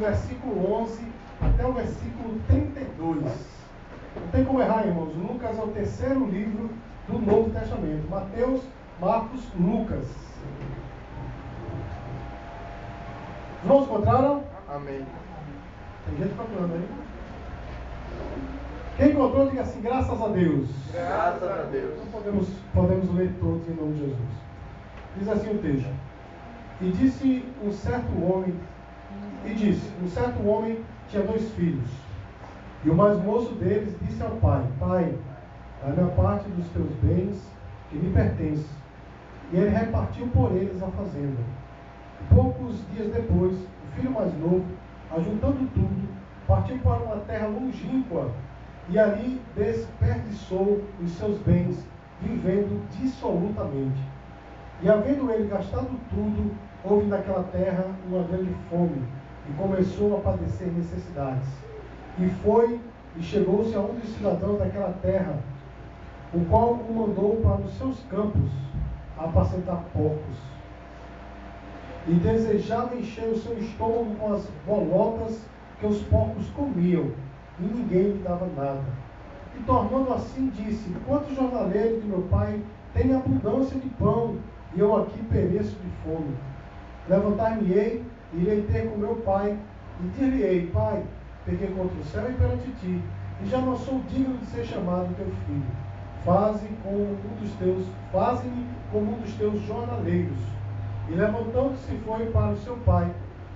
versículo 11 até o versículo 32. Não tem como errar, irmãos. Lucas é o terceiro livro do Novo Testamento. Mateus, Marcos, Lucas. Os irmãos encontraram? Amém. Tem gente procurando aí? Quem encontrou, diga assim, graças a Deus. Graças a Deus. Então podemos ler todos em nome de Jesus. Diz assim o texto. E um certo homem tinha 2 filhos. E o mais moço deles disse ao pai: Pai, dá-me a parte dos teus bens que me pertence. E ele repartiu por eles a fazenda. E poucos dias depois, o filho mais novo, ajuntando tudo, partiu para uma terra longínqua e ali desperdiçou os seus bens, vivendo dissolutamente. E havendo ele gastado tudo, houve naquela terra uma grande fome, e começou a padecer necessidades. E foi e chegou-se a um dos cidadãos daquela terra, o qual o mandou para os seus campos a apacentar porcos. E desejava encher o seu estômago com as bolotas que os porcos comiam, e ninguém lhe dava nada. E tornando assim, disse: Quantos jornaleiros de meu pai têm abundância de pão, e eu aqui pereço de fome? Levantar-me-ei, irei ter com meu pai, e dir-lhe-ei: Pai, pequei contra o céu e perante ti, e já não sou digno de ser chamado teu filho. Faze-me como um dos teus jornaleiros. E levantando-se foi para o seu pai,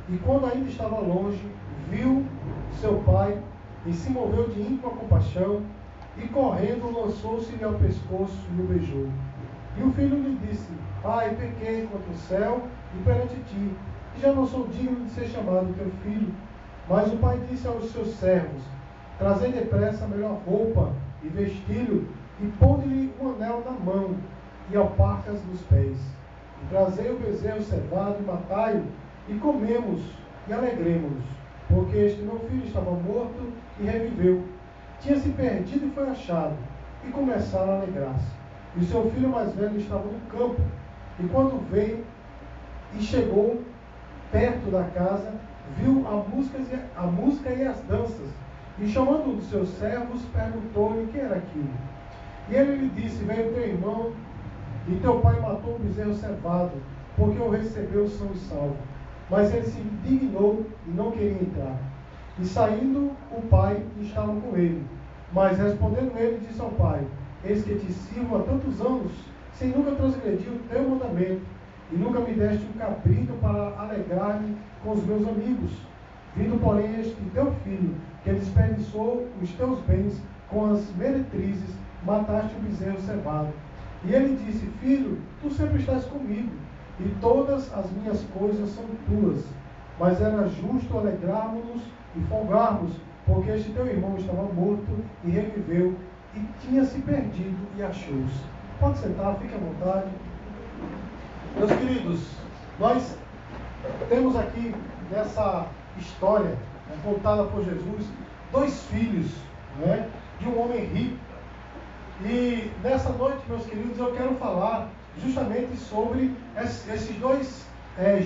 e quando ainda estava longe, viu seu pai, e se moveu de íntima compaixão, e correndo lançou-se-lhe ao pescoço e o beijou. E o filho lhe disse: Pai, pequei contra o céu e perante ti, e já não sou digno de ser chamado teu filho. Mas o pai disse aos seus servos: Trazei depressa a melhor roupa e vestilho, e ponde-lhe um anel na mão e alparcas nos pés. E trazei o bezerro cevado e matai-o, e comemos e alegremo-nos, porque este meu filho estava morto e reviveu, tinha se perdido e foi achado, e começaram a alegrar-se. E o seu filho mais velho estava no campo, e quando veio e chegou perto da casa, viu a música e as danças, e chamando um dos seus servos, perguntou-lhe o que era aquilo. E ele lhe disse: Veio teu irmão, e teu pai matou o bezerro cevado, porque o recebeu são e salvo. Mas ele se indignou e não queria entrar. E saindo o pai, estavam com ele. Mas respondendo ele, disse ao pai: Eis que te sirvo há tantos anos, sem nunca transgredir o teu mandamento, e nunca me deste um cabrito para alegrar-me com os meus amigos. Vindo, porém, este teu filho, que desperdiçou os teus bens com as meretrizes, mataste o bezerro cevado. E ele disse: Filho, tu sempre estás comigo, e todas as minhas coisas são tuas. Mas era justo alegrarmos-nos e folgarmos, porque este teu irmão estava morto e reviveu, e tinha se perdido e achou-se. Pode sentar, fique à vontade. Meus queridos, nós temos aqui nessa história, contada por Jesus, 2 filhos, de um homem rico. E nessa noite, meus queridos, eu quero falar justamente sobre esses 2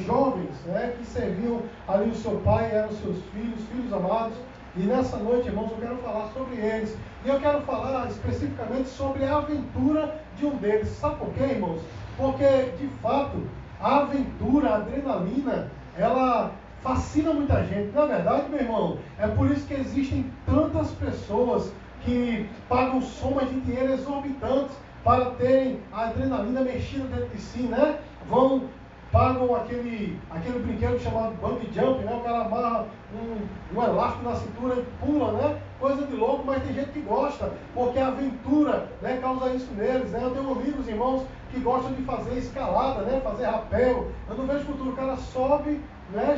jovens, que serviam ali o seu pai, eram seus filhos amados. E nessa noite, irmãos, eu quero falar sobre eles. E eu quero falar especificamente sobre a aventura de um deles. Sabe por quê, irmãos? Porque, de fato, a aventura, a adrenalina, ela fascina muita gente. Não é verdade, meu irmão? É por isso que existem tantas pessoas que pagam somas de dinheiro exorbitantes para terem a adrenalina mexida dentro de si, pagam aquele brinquedo chamado bungee jump, o cara amarra um elástico na cintura e pula, coisa de louco, mas tem gente que gosta, porque a aventura, causa isso neles, Eu tenho amigos, irmãos, que gostam de fazer escalada, fazer rapel. Eu não vejo futuro, o cara sobe,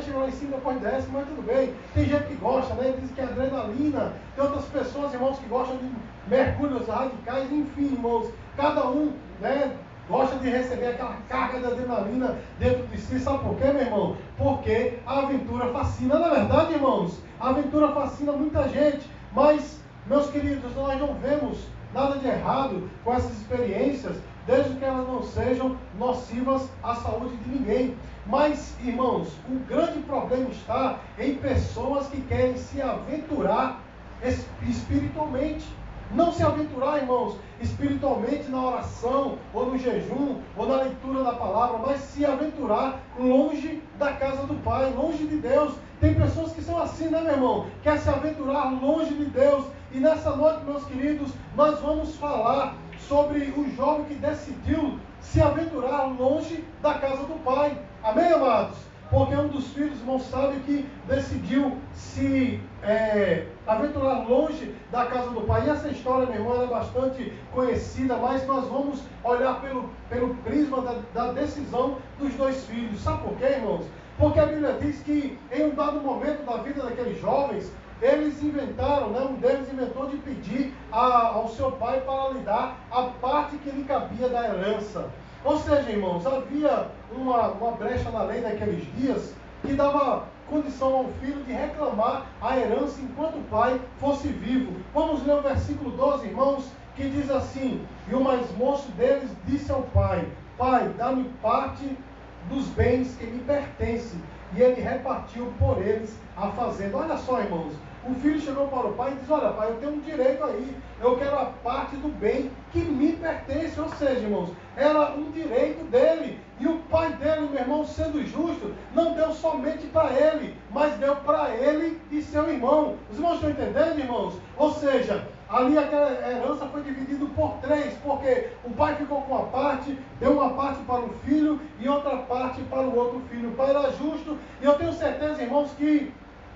chega lá em cima, depois desce, mas tudo bem. Tem gente que gosta, diz que é adrenalina. Tem outras pessoas, irmãos, que gostam de mergulhos radicais, enfim, irmãos, cada um, gosta de receber aquela carga de adrenalina dentro de si. Sabe por quê, meu irmão? Porque a aventura fascina. Na verdade, irmãos, a aventura fascina muita gente. Mas, meus queridos, nós não vemos nada de errado com essas experiências, desde que elas não sejam nocivas à saúde de ninguém. Mas, irmãos, o grande problema está em pessoas que querem se aventurar espiritualmente. Não se aventurar, irmãos, espiritualmente na oração, ou no jejum, ou na leitura da palavra, mas se aventurar longe da casa do Pai, longe de Deus. Tem pessoas que são assim, né, meu irmão? Quer se aventurar longe de Deus. E nessa noite, meus queridos, nós vamos falar sobre o jovem que decidiu se aventurar longe da casa do Pai. Amém, amados? Porque um dos filhos, irmão, sabe que decidiu se aventurar longe da casa do Pai. E essa história, meu irmão, é bastante conhecida, mas nós vamos olhar pelo prisma da decisão dos dois filhos. Sabe por quê, irmãos? Porque a Bíblia diz que em um dado momento da vida daqueles jovens, eles inventaram, né, um deles inventou de pedir ao seu pai para lhe dar a parte que lhe cabia da herança. Ou seja, irmãos, havia uma brecha na lei naqueles dias que dava condição ao filho de reclamar a herança enquanto o pai fosse vivo. Vamos ler o versículo 12, irmãos, que diz assim: e o mais moço deles disse ao pai: Pai, dá-me parte dos bens que me pertencem. E ele repartiu por eles a fazenda. Olha só, irmãos, o filho chegou para o pai e disse: olha, pai, eu tenho um direito aí, eu quero a parte do bem que me pertence. Ou seja, irmãos, era um direito dele. E o pai dele, meu irmão, sendo justo, não deu somente para ele, mas deu para ele e seu irmão. Os irmãos estão entendendo, irmãos? Ou seja, ali aquela herança foi dividida por 3, porque o pai ficou com uma parte, deu uma parte para o filho e outra parte para o outro filho. O pai era justo, e eu tenho certeza, irmãos, que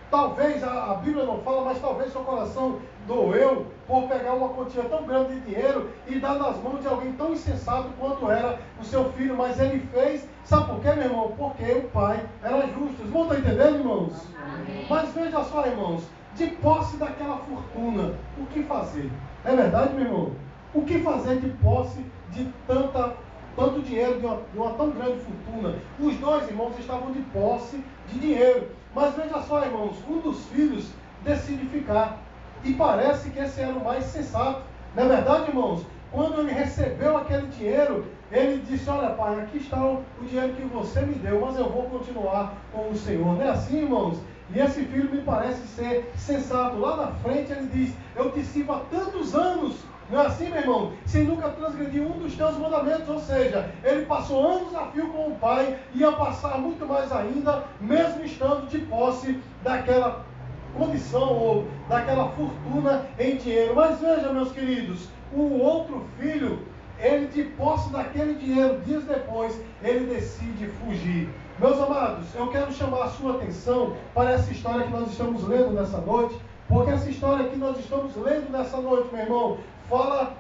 talvez, a Bíblia não fala, mas talvez seu coração doeu por pegar uma quantia tão grande de dinheiro e dar nas mãos de alguém tão insensato quanto era o seu filho. Mas ele fez, sabe por quê, meu irmão? Porque o pai era justo. Os irmãos estão entendendo, irmãos? Amém. Mas veja só, irmãos, de posse daquela fortuna, o que fazer? É verdade, meu irmão? O que fazer de posse de tanto dinheiro, de uma tão grande fortuna? Os dois irmãos estavam de posse de dinheiro. Mas veja só, irmãos, um dos filhos decide ficar. E parece que esse era o mais sensato. Não é verdade, irmãos? Quando ele recebeu aquele dinheiro, ele disse: olha, pai, aqui está o dinheiro que você me deu, mas eu vou continuar com o Senhor. Não é assim, irmãos? E esse filho me parece ser sensato. Lá na frente ele diz: eu te sirvo há tantos anos. Não é assim, meu irmão? Sem nunca transgredir um dos teus mandamentos. Ou seja, ele passou anos a fio com o pai, ia passar muito mais ainda, mesmo estando de posse daquela condição ou daquela fortuna em dinheiro. Mas veja, meus queridos, o outro filho, ele de posse daquele dinheiro, dias depois, ele decide fugir. Meus amados, eu quero chamar a sua atenção para essa história que nós estamos lendo nessa noite, porque essa história que nós estamos lendo nessa noite, meu irmão, fala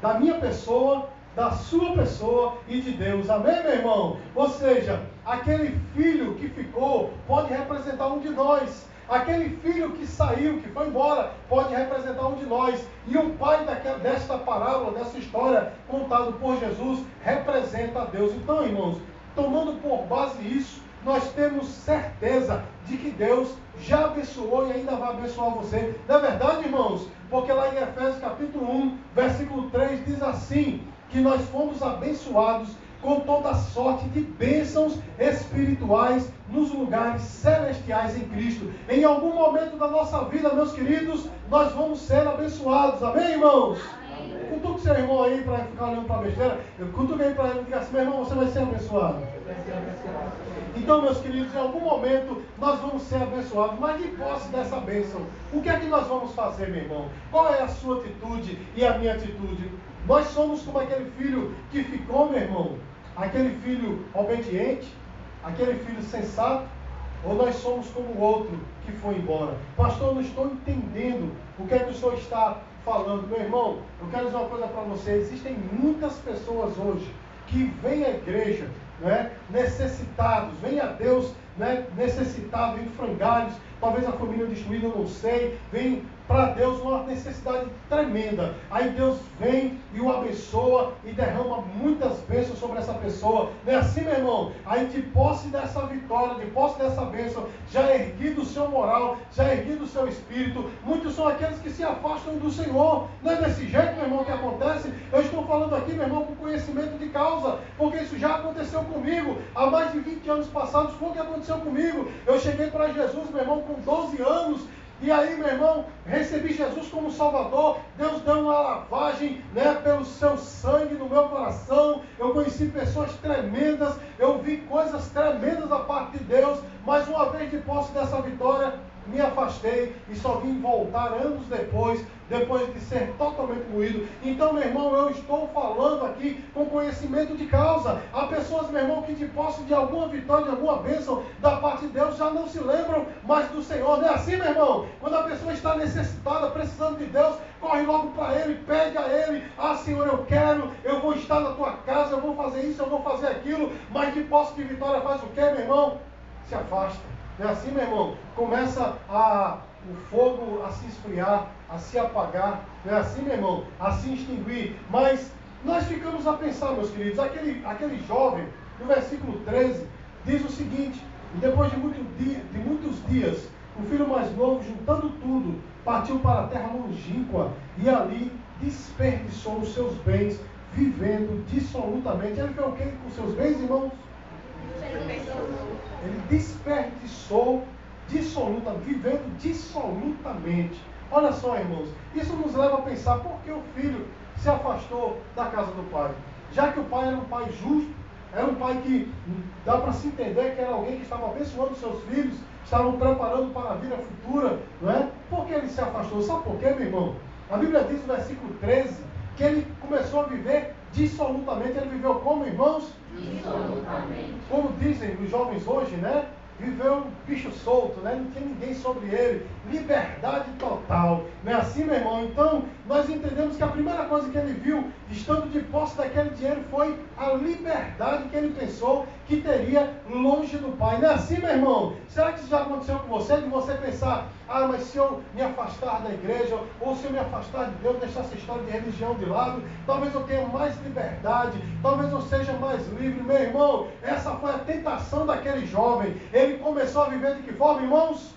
da minha pessoa, da sua pessoa e de Deus. Amém, meu irmão? Ou seja, aquele filho que ficou pode representar um de nós. Aquele filho que saiu, que foi embora, pode representar um de nós. E o pai desta parábola, dessa história contada por Jesus, representa a Deus. Então, irmãos, tomando por base isso, nós temos certeza de que Deus já abençoou e ainda vai abençoar você. Não é verdade, irmãos? Porque lá em Efésios capítulo 1, versículo 3, diz assim, que nós fomos abençoados com toda sorte de bênçãos espirituais nos lugares celestiais em Cristo. Em algum momento da nossa vida, meus queridos, nós vamos ser abençoados. Amém, irmãos? Amém. Cutuque seu irmão aí para ficar olhando para a besteira. Cutuque aí para ele e diga assim: meu irmão, você vai ser abençoado. Então, meus queridos, em algum momento nós vamos ser abençoados, mas de posse dessa bênção, o que é que nós vamos fazer, meu irmão? Qual é a sua atitude e a minha atitude? Nós somos como aquele filho que ficou, meu irmão, aquele filho obediente, aquele filho sensato, ou nós somos como o outro que foi embora? Pastor, eu não estou entendendo o que é que o senhor está falando. Meu irmão, eu quero dizer uma coisa para você: existem muitas pessoas hoje que vêm à igreja, né, necessitados, vêm a Deus, né, necessitados, em frangalhos, talvez a família destruída, eu não sei, vem para Deus uma necessidade tremenda. Aí Deus vem e o abençoa e derrama muitas bênçãos sobre essa pessoa. Não é assim, meu irmão? Aí de posse dessa vitória, de posse dessa bênção, já erguido o seu moral, já erguido o seu espírito, muitos são aqueles que se afastam do Senhor. Não é desse jeito, meu irmão, que acontece? Eu estou falando aqui, meu irmão, com conhecimento de causa, porque isso já aconteceu comigo. Há mais de 20 anos passados foi o que aconteceu comigo. Eu cheguei para Jesus, meu irmão, com 12 anos, e aí, meu irmão, recebi Jesus como Salvador. Deus deu uma lavagem, né, pelo seu sangue no meu coração. Eu conheci pessoas tremendas, eu vi coisas tremendas da parte de Deus, mas uma vez de posse dessa vitória, me afastei e só vim voltar anos depois de ser totalmente moído. Então, meu irmão, eu estou falando aqui com conhecimento de causa. Há pessoas, meu irmão, que de posse de alguma vitória, de alguma bênção da parte de Deus, já não se lembram mais do Senhor. Não é assim, meu irmão? Quando a pessoa está necessitada, precisando de Deus, corre logo para Ele, pede a Ele: ah, Senhor, eu quero, eu vou estar na tua casa, eu vou fazer isso, eu vou fazer aquilo. Mas de posse de vitória faz o quê, meu irmão? Se afasta. Não é assim, meu irmão? Começa o fogo a se esfriar, a se apagar. Não é assim, meu irmão? A se extinguir. Mas nós ficamos a pensar, meus queridos, aquele jovem, no versículo 13, diz o seguinte: depois de muitos dias, o filho mais novo, juntando tudo, partiu para a terra longínqua e ali desperdiçou os seus bens, vivendo dissolutamente. Ele fez o que com seus bens, irmãos? Ele desperdiçou vivendo dissolutamente. Olha só, irmãos, isso nos leva a pensar por que o filho se afastou da casa do pai. Já que o pai era um pai justo, era um pai que dá para se entender que era alguém que estava abençoando seus filhos, estavam preparando para a vida futura, não é? Por que ele se afastou? Sabe por quê, meu irmão? A Bíblia diz no versículo 13 que ele começou a viver dissolutamente. Ele viveu como, irmãos? Dissolutamente. Como dizem os jovens hoje, né? Viveu um bicho solto, né? Não tinha ninguém sobre ele. Liberdade total. Não é assim, meu irmão? Então, nós entendemos que a primeira coisa que ele viu, estando de posse daquele dinheiro, foi a liberdade que ele pensou que teria longe do pai. Não é assim, meu irmão? Será que isso já aconteceu com você? De você pensar: ah, mas se eu me afastar da igreja, ou se eu me afastar de Deus, deixar essa história de religião de lado, talvez eu tenha mais liberdade, talvez eu seja mais livre. Meu irmão, essa foi a tentação daquele jovem. Ele começou a viver de que forma, irmãos?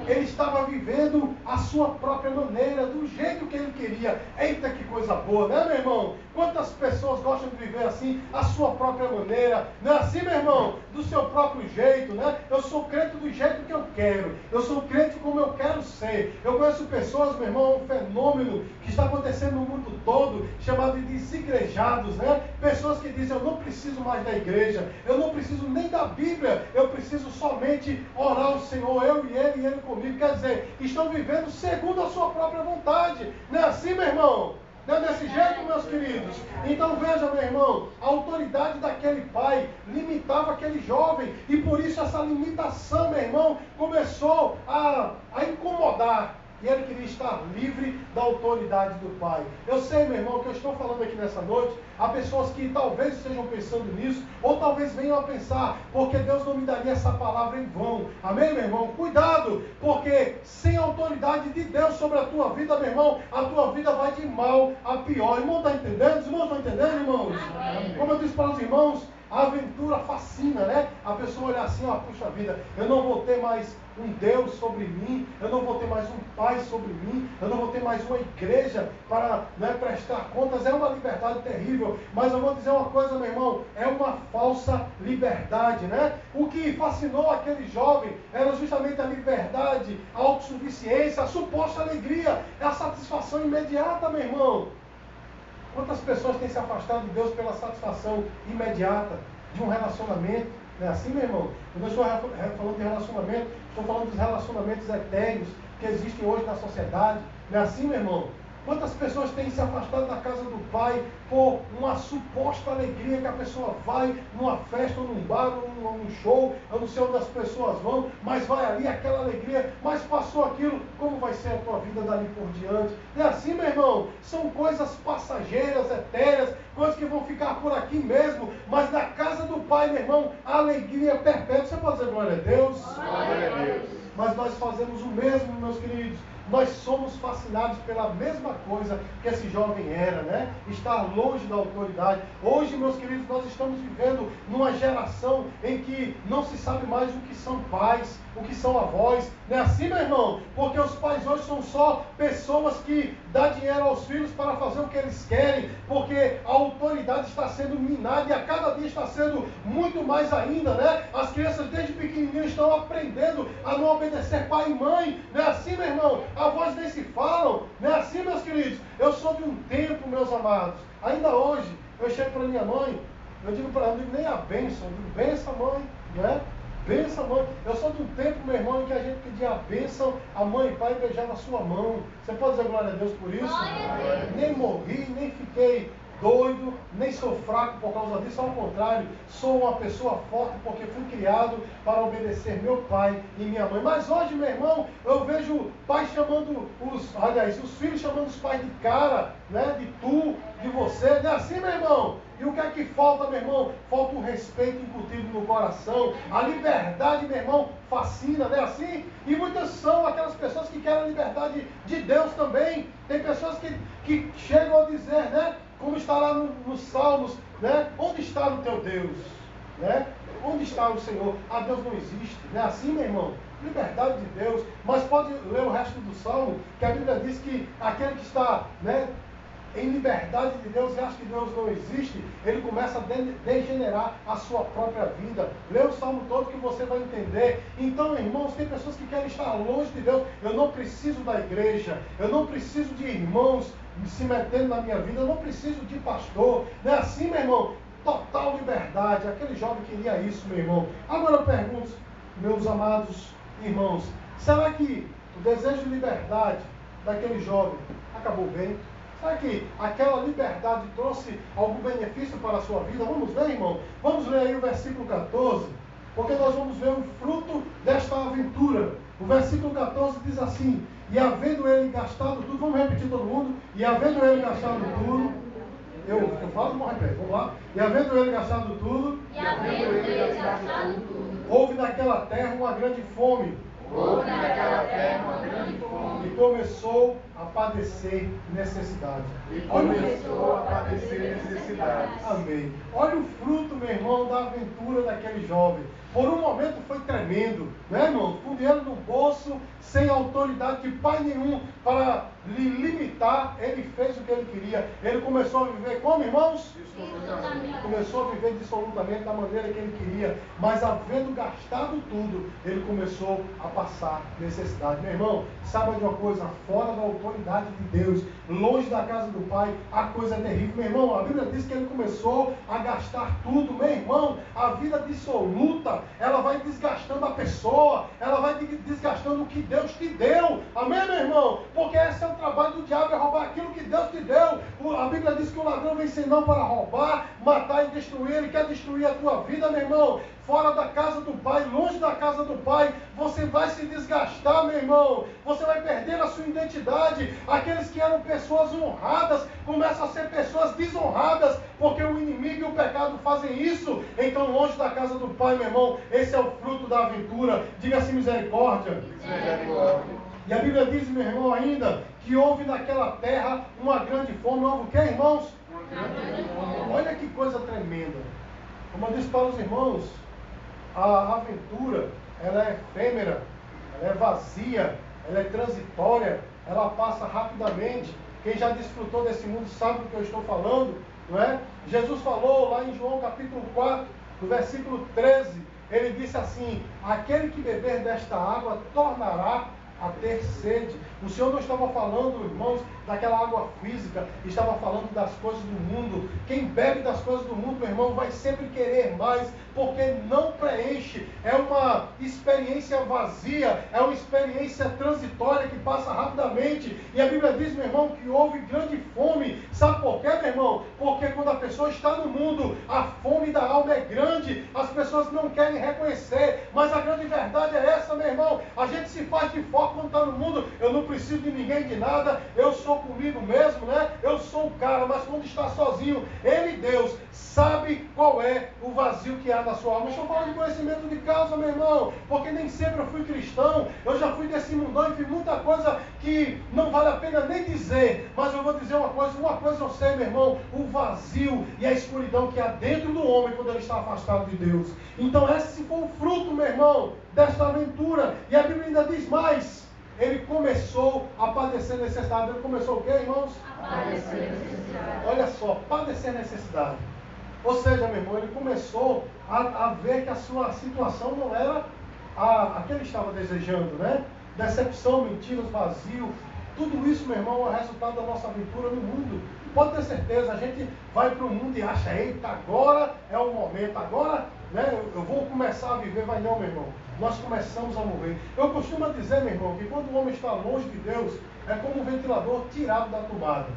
Ele estava vivendo a sua própria maneira, do jeito que ele queria. Eita, que coisa boa, né, meu irmão? Quantas pessoas gostam de viver assim, a sua própria maneira? Não é assim, meu irmão? Do seu próprio jeito, né? Eu sou crente do jeito que eu quero. Eu sou crente como eu quero ser. Eu conheço pessoas, meu irmão, um fenômeno que está acontecendo no mundo todo, chamado de desigrejados, né? Pessoas que dizem: eu não preciso mais da igreja, eu não preciso nem da Bíblia, eu preciso somente orar ao Senhor, eu e ele comigo. Quer dizer, estão vivendo segundo a sua própria vontade. Não é assim, meu irmão? Não é desse jeito, meus queridos? Então veja, meu irmão, a autoridade daquele pai limitava aquele jovem, e por isso essa limitação, meu irmão, começou a incomodar. E ele queria estar livre da autoridade do pai. Eu sei, meu irmão, que eu estou falando aqui nessa noite, há pessoas que talvez estejam pensando nisso, ou talvez venham a pensar: porque Deus não me daria essa palavra em vão. Amém, meu irmão? Cuidado, porque sem a autoridade de Deus sobre a tua vida, meu irmão, a tua vida vai de mal a pior. Irmão, está entendendo? Os irmãos estão entendendo, irmãos? Amém. Como eu disse para os irmãos, a aventura fascina, né? A pessoa olha assim: ó, puxa vida, eu não vou ter mais um Deus sobre mim, eu não vou ter mais um Pai sobre mim, eu não vou ter mais uma igreja para, né, prestar contas. É uma liberdade terrível, mas eu vou dizer uma coisa, meu irmão, é uma falsa liberdade, né? O que fascinou aquele jovem era justamente a liberdade, a autossuficiência, a suposta alegria, a satisfação imediata, meu irmão. Quantas pessoas têm se afastado de Deus pela satisfação imediata de um relacionamento? Não é assim, meu irmão? Quando eu estou falando de relacionamento, estou falando dos relacionamentos etéreos que existem hoje na sociedade. Não é assim, meu irmão? Quantas pessoas têm se afastado da casa do pai por uma suposta alegria que a pessoa vai numa festa, ou num bar, ou num show, eu não sei onde as pessoas vão, mas vai ali aquela alegria, mas passou aquilo, como vai ser a tua vida dali por diante? Não é assim, meu irmão? São coisas passageiras, etéreas, coisas que vão ficar por aqui mesmo, mas na casa do pai, meu irmão, a alegria é perpétua. Você pode dizer glória a Deus? Glória a Deus. Mas nós fazemos o mesmo, meus queridos. nós somos fascinados pela mesma coisa que esse jovem era, né? Estar longe da autoridade. Hoje, meus queridos, nós estamos vivendo numa geração em que não se sabe mais o que são pais, o que são avós. Não é assim, meu irmão? Porque os pais hoje são só pessoas que dão dinheiro aos filhos para fazer o que eles querem, porque a autoridade está sendo minada e a cada dia está sendo muito mais ainda, né? As crianças desde pequenininho estão aprendendo a não obedecer pai e mãe. Não é assim, meu irmão? Avós nem se falam. Não é assim, meus queridos? Eu sou de um tempo, meus amados. Ainda hoje, eu chego para minha mãe, eu digo para ela, não digo nem a bênção, eu digo, benção, mãe, né? Benção, mãe. Eu sou de um tempo, meu irmão, em que a gente pedia a bênção, a mãe e pai beijavam a sua mão. Você pode dizer glória a Deus por isso? Nem morri, nem fiquei doido, nem sou fraco por causa disso, ao contrário, sou uma pessoa forte porque fui criado para obedecer meu pai e minha mãe. Mas hoje, meu irmão, eu vejo pais chamando os filhos chamando os pais de cara, né? De tu, de você, não é assim, meu irmão? E o que é que falta, meu irmão? Falta o respeito incutido no coração. A liberdade, meu irmão, fascina, não é assim? E muitas são aquelas pessoas que querem a liberdade de Deus também. Tem pessoas que chegam a dizer, né? Como está lá nos Salmos, né? Onde está o teu Deus? Né? Onde está o Senhor? Ah, Deus não existe. Não é assim, meu irmão? Liberdade de Deus. Mas pode ler o resto do Salmo, que a Bíblia diz que aquele que está, né, em liberdade de Deus e acha que Deus não existe, ele começa a degenerar a sua própria vida. Lê o Salmo todo que você vai entender. Então, irmãos, tem pessoas que querem estar longe de Deus. Eu não preciso da igreja, eu não preciso de irmãos se metendo na minha vida, eu não preciso de pastor. Não é assim, meu irmão? Total liberdade. Aquele jovem queria isso, meu irmão. Agora eu pergunto, meus amados irmãos, será que o desejo de liberdade daquele jovem acabou bem? Será que aquela liberdade trouxe algum benefício para a sua vida? Vamos ver, irmão? Vamos ler aí o versículo 14, porque nós vamos ver o fruto desta aventura. O versículo 14 diz assim: e havendo ele gastado tudo, vamos repetir todo mundo? E havendo ele gastado tudo, eu falo, vamos repetir, vamos lá. E havendo ele gastado tudo, houve naquela terra uma grande fome. E começou a padecer necessidade. Amém. Olha o fruto, meu irmão, da aventura daquele jovem. Por um momento foi tremendo, né, irmão? Com dinheiro no bolso, sem autoridade de pai nenhum para lhe limitar, ele fez o que ele queria. Ele começou a viver como, irmãos? Começou a viver dissolutamente da maneira que ele queria. Mas havendo gastado tudo, ele começou a passar necessidade. Meu irmão, saiba de uma coisa, fora da autoridade de Deus, longe da casa do Pai, a coisa é terrível. Meu irmão, a Bíblia diz que ele começou a gastar tudo. Meu irmão, a vida dissoluta, ela vai desgastando a pessoa, ela vai desgastando o que Deus te deu. Amém, meu irmão? Porque esse é o trabalho do diabo, é roubar aquilo que Deus te deu. A Bíblia diz que o ladrão vem senão para roubar, matar e destruir. Ele quer destruir a tua vida, meu irmão. Fora da casa do Pai, longe da casa do Pai, você vai se desgastar, meu irmão. Você vai perder a sua identidade. Aqueles que eram pessoas honradas começam a ser pessoas desonradas, porque o inimigo e o pecado fazem isso. Então, longe da casa do Pai, meu irmão, esse é o fruto da aventura. Diga-se misericórdia. Misericórdia. E a Bíblia diz, meu irmão, ainda, que houve naquela terra uma grande fome. Houve o que, irmãos? Olha que coisa tremenda. Como eu disse para os irmãos, a aventura, ela é efêmera, ela é vazia, ela é transitória, ela passa rapidamente. Quem já desfrutou desse mundo sabe do que eu estou falando, não é? Jesus falou lá em João capítulo 4, no versículo 13, ele disse assim: aquele que beber desta água tornará a ter sede. O Senhor não estava falando, irmãos, daquela água física, estava falando das coisas do mundo. Quem bebe das coisas do mundo, meu irmão, vai sempre querer mais, porque não preenche. É uma experiência vazia, é uma experiência transitória que passa rapidamente. E a Bíblia diz, meu irmão, que houve grande fome. Sabe por quê, meu irmão? Porque quando a pessoa está no mundo, a fome da alma é grande, as pessoas não querem reconhecer, mas a grande verdade é essa, meu irmão. A gente se faz de forte quando está no mundo. Eu não preciso de ninguém, de nada, eu sou comigo mesmo, né? Eu sou o cara, mas quando está sozinho, Ele, Deus, sabe qual é o vazio que há na sua alma. Estou falando de conhecimento de causa, meu irmão, porque nem sempre eu fui cristão, eu já fui desse mundão e fiz muita coisa que não vale a pena nem dizer, mas eu vou dizer uma coisa eu sei, meu irmão, o vazio e a escuridão que há dentro do homem quando ele está afastado de Deus. Então esse foi o fruto, meu irmão, desta aventura. E a Bíblia ainda diz mais, ele começou a padecer necessidade. Ele começou o quê, irmãos? A padecer necessidade. Olha só, padecer necessidade. Ou seja, meu irmão, ele começou a ver que a sua situação não era a que ele estava desejando, né? Decepção, mentiras, vazio. Tudo isso, meu irmão, é resultado da nossa aventura no mundo. Pode ter certeza, a gente vai para o mundo e acha, eita, agora é o momento, agora, né, eu vou começar a viver. Vai não, meu irmão. Nós começamos a morrer. Eu costumo dizer, meu irmão, que quando o homem está longe de Deus, é como um ventilador tirado da tomada.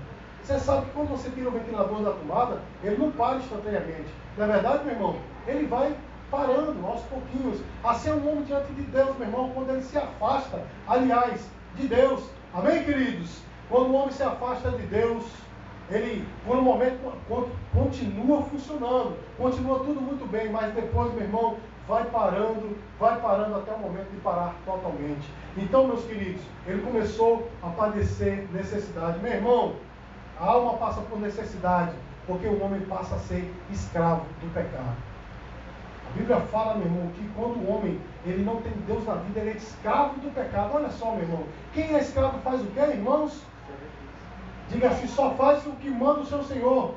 Você sabe que quando você tira o ventilador da tomada, ele não para instantaneamente. Na verdade, meu irmão, ele vai parando aos pouquinhos. Assim é um homem diante de Deus, meu irmão, quando ele se afasta, aliás, de Deus. Amém, queridos? Quando o homem se afasta de Deus, ele, por um momento, continua funcionando, continua tudo muito bem, mas depois, meu irmão, vai parando até o momento de parar totalmente. Então, meus queridos, ele começou a padecer necessidade. Meu irmão, a alma passa por necessidade, porque o homem passa a ser escravo do pecado. A Bíblia fala, meu irmão, que quando o homem ele não tem Deus na vida, ele é escravo do pecado. Olha só, meu irmão, quem é escravo faz o quê, irmãos? Diga assim, só faz o que manda o seu Senhor.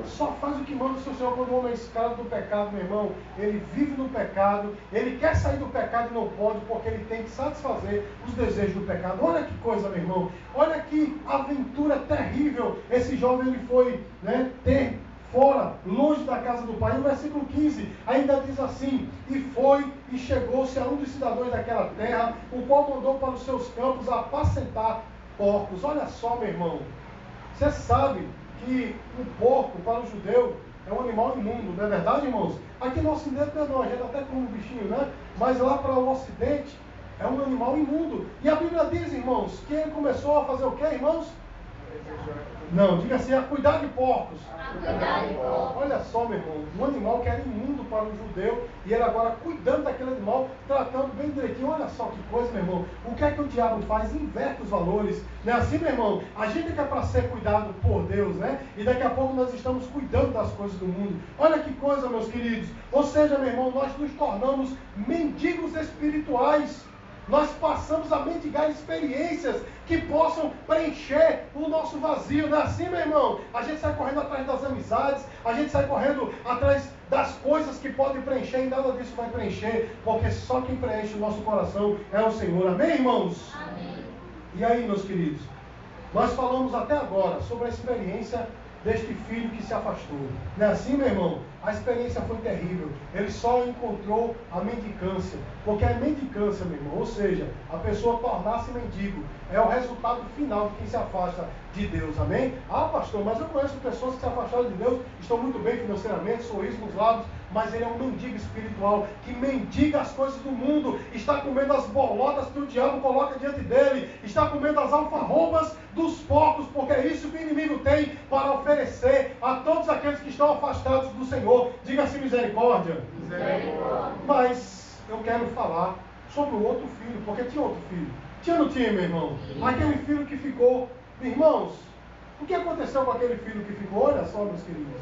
Só faz o que manda o seu Senhor. Quando o homem é escravo do pecado, meu irmão, ele vive no pecado, ele quer sair do pecado e não pode, porque ele tem que satisfazer os desejos do pecado. Olha que coisa, meu irmão. Olha que aventura terrível esse jovem ele foi, né, ter fora, longe da casa do pai. No versículo 15, ainda diz assim, e foi e chegou-se a um dos cidadãos daquela terra, o qual mandou para os seus campos apacentar porcos. Olha só, meu irmão, você sabe que o porco para o judeu é um animal imundo, não é verdade, irmãos? Aqui no ocidente não, a gente até come um bichinho, né? Mas lá para o ocidente é um animal imundo. E a Bíblia diz, irmãos, que ele começou a fazer o quê, irmãos? Não, diga assim, a cuidar de porcos. Olha só, meu irmão, um animal que era imundo para o judeu, e ele agora cuidando daquele animal, tratando bem direitinho. Olha só que coisa, meu irmão. O que é que o diabo faz? Inverte os valores. Não é assim, meu irmão? A gente que é para ser cuidado por Deus, né? E daqui a pouco nós estamos cuidando das coisas do mundo. Olha que coisa, meus queridos. Ou seja, meu irmão, nós nos tornamos mendigos espirituais. Nós passamos a mendigar experiências que possam preencher o nosso vazio. Não é assim, meu irmão? A gente sai correndo atrás das amizades, a gente sai correndo atrás das coisas que podem preencher, e nada disso vai preencher, porque só quem preenche o nosso coração é o Senhor. Amém, irmãos? Amém. E aí, meus queridos, nós falamos até agora sobre a experiência deste filho que se afastou. Não é assim, meu irmão? A experiência foi terrível. Ele só encontrou a mendicância. Porque a mendicância, meu irmão, ou seja, a pessoa tornar-se mendigo, é o resultado final de quem se afasta de Deus. Amém? Ah, pastor, mas eu conheço pessoas que se afastaram de Deus, estão muito bem financeiramente, sorriso nos lábios, mas ele é um mendigo espiritual, que mendiga as coisas do mundo, está comendo as bolotas que o diabo coloca diante dele, está comendo as alfarrobas dos porcos, porque é isso que o inimigo tem para oferecer a todos aqueles que estão afastados do Senhor. Diga-se misericórdia. Misericórdia. Mas eu quero falar sobre o outro filho, porque tinha outro filho. Tinha ou não tinha, meu irmão? Sim. Aquele filho que ficou. Irmãos, o que aconteceu com aquele filho que ficou? Olha só, meus queridos.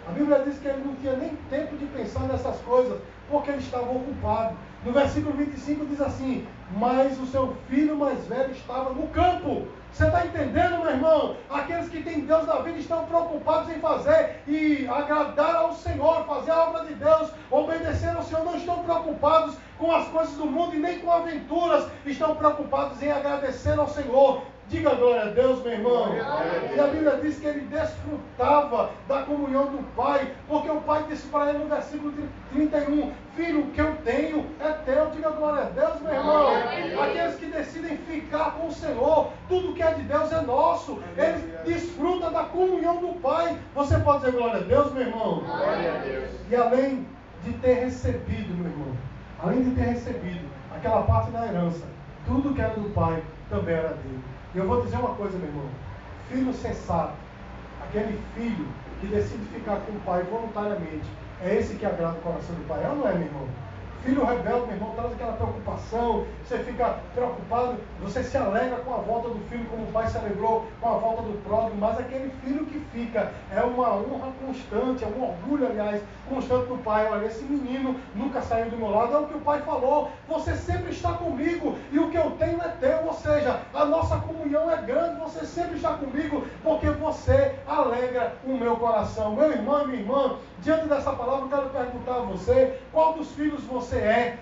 A Bíblia diz que ele não tinha nem tempo de pensar nessas coisas, porque ele estava ocupado. No versículo 25 diz assim, mas o seu filho mais velho estava no campo. Você está entendendo, meu irmão? Aqueles que têm Deus na vida estão preocupados em fazer e agradar ao Senhor, fazer a obra de Deus, obedecer ao Senhor. Não estão preocupados com as coisas do mundo e nem com aventuras. Estão preocupados em agradecer ao Senhor. Diga glória a Deus, meu irmão. E a Bíblia diz que ele desfrutava da comunhão do Pai, porque o Pai disse para ele no versículo 31, filho, o que eu tenho é teu. Diga glória a Deus, meu irmão. Aqueles que decidem ficar ficar com o Senhor. Tudo que é de Deus é nosso. Ele desfruta da comunhão do Pai. Você pode dizer glória a Deus, meu irmão? Glória a Deus. E além de ter recebido, meu irmão, além de ter recebido aquela parte da herança, tudo que era do Pai também era dele. E eu vou dizer uma coisa, meu irmão: filho sensato, aquele filho que decide ficar com o pai voluntariamente, é esse que agrada o coração do pai, não é, meu irmão? Filho rebelde, meu irmão, traz aquela preocupação, você fica preocupado, você se alegra com a volta do filho, como o pai se alegrou com a volta do pródigo, mas aquele filho que fica é uma honra constante, é um orgulho, aliás, constante do pai. Olha, esse menino nunca saiu do meu lado, é o que o pai falou, você sempre está comigo, e o que eu tenho é teu, ou seja, a nossa comunhão é grande, você sempre está comigo, porque você alegra o meu coração. Meu irmão e minha irmã, diante dessa palavra, eu quero perguntar a você, qual dos filhos você é?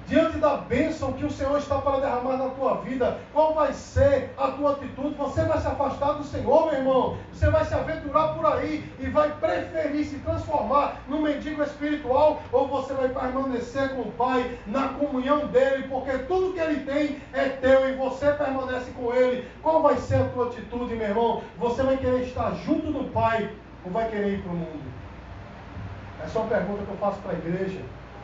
Diante da bênção que o Senhor está para derramar na tua vida, qual vai ser a tua atitude? Você vai se afastar do Senhor, meu irmão? Você vai se aventurar por aí e vai preferir se transformar num mendigo espiritual? Ou você vai permanecer com o Pai, na comunhão dele, porque tudo que ele tem é teu e você permanece com ele? Qual vai ser a tua atitude, meu irmão? Você vai querer estar junto do Pai ou vai querer ir para o mundo? Essa é uma pergunta que eu faço para a igreja.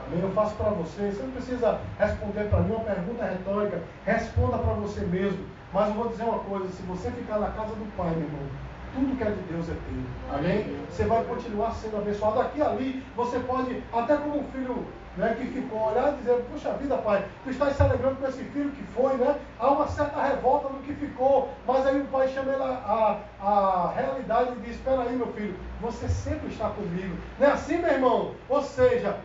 Amém? Eu faço para você. Você não precisa responder para mim, uma pergunta retórica. Responda para você mesmo. Mas eu vou dizer uma coisa: se você ficar na casa do Pai, meu irmão, tudo que é de Deus é teu. Amém? Você vai continuar sendo abençoado. Aqui e ali, você pode, até como um filho, né, que ficou, olhar e dizer: puxa vida, pai, tu estás se alegrando com esse filho que foi, né? Há uma certa revolta no que ficou, mas aí o pai chama ele a realidade e diz: espera aí, meu filho, você sempre está comigo. Não é assim, meu irmão? Ou seja,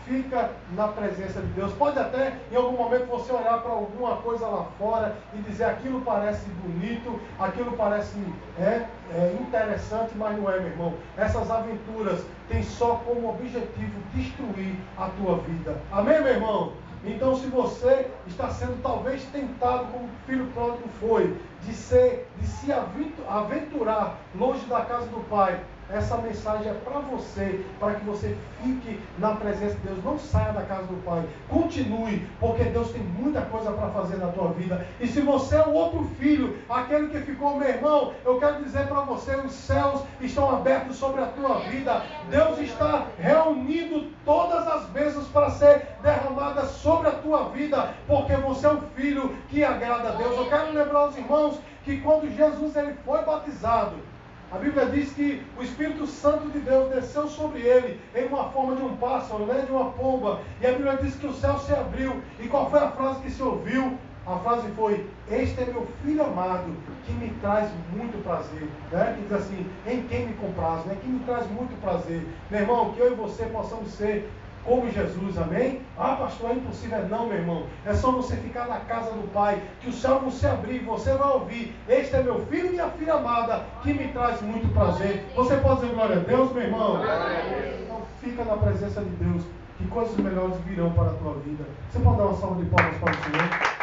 fica na presença de Deus. Pode até, em algum momento, você olhar para alguma coisa lá fora e dizer: aquilo parece bonito, aquilo parece interessante, mas não é, meu irmão. Essas aventuras têm só como objetivo destruir a tua vida. Amém, meu irmão? Então, se você está sendo talvez tentado, como o filho pródigo foi, de se aventurar longe da casa do Pai, essa mensagem é para você, para que você fique na presença de Deus. Não saia da casa do Pai, continue, porque Deus tem muita coisa para fazer na tua vida. E se você é o outro filho, aquele que ficou, meu irmão, eu quero dizer para você: os céus estão abertos sobre a tua vida. Deus está reunindo todas as bênçãos para ser derramadas sobre a tua vida, porque você é um filho que agrada a Deus. Eu quero lembrar aos irmãos que quando Jesus ele foi batizado, a Bíblia diz que o Espírito Santo de Deus desceu sobre ele em uma forma de um pássaro, né, de uma pomba. E a Bíblia diz que o céu se abriu. E qual foi a frase que se ouviu? A frase foi: este é meu filho amado, que me traz muito prazer. Né? Que diz assim: em quem me compraz, né? Que me traz muito prazer. Meu irmão, que eu e você possamos ser como Jesus, amém? Ah, pastor, é impossível. Não, meu irmão, é só você ficar na casa do Pai, que o céu vão se abrir e você vai ouvir: este é meu filho e minha filha amada, que me traz muito prazer. Você pode dizer glória a Deus, meu irmão? Então fica na presença de Deus, que coisas melhores virão para a tua vida. Você pode dar uma salva de palmas para o Senhor?